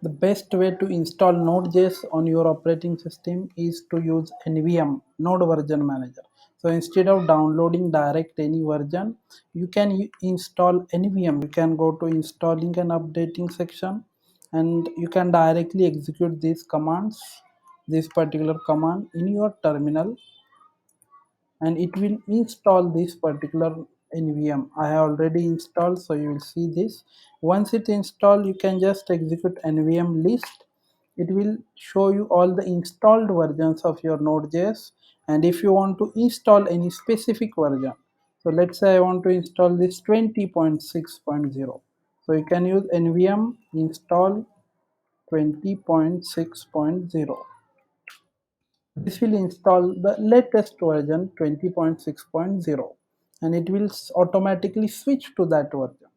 The best way to install Node.js on your operating system is to use NVM, Node Version Manager. So instead of downloading direct any version, you can install NVM. You can go to installing and updating section, and you can directly execute these commands, this particular command in your terminal, and it will install this particular NVM. I have already installed, so you will see this. Once it installed, you can just execute NVM list. It will show you all the installed versions of your Node.js, and if you want to install any specific version, so let's say I want to install this 20.6.0, so you can use NVM install 20.6.0. This will install the latest version 20.6.0, and it will automatically switch to that version.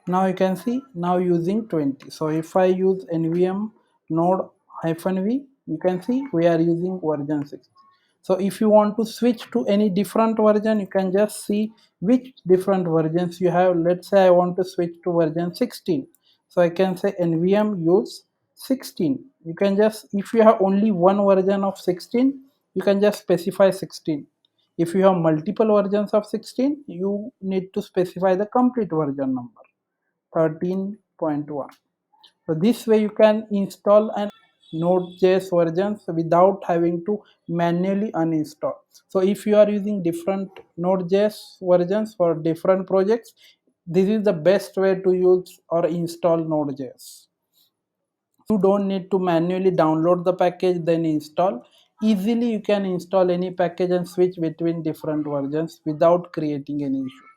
Now you can see now using 20. So if I use nvm node-v, you can see we are using version 60. So if you want to switch to any different version, you can just see which different versions you have. Let's say I want to switch to version 16. So I can say nvm use 16. You can just, if you have only one version of 16, you can just specify 16. If you have multiple versions of 16, you need to specify the complete version number, 13.1. So this way you can install an Node.js versions without having to manually uninstall. So if you are using different Node.js versions for different projects, this is the best way to use or install Node.js. You don't need to manually download the package then install. Easily you can install any package and switch between different versions without creating any issue.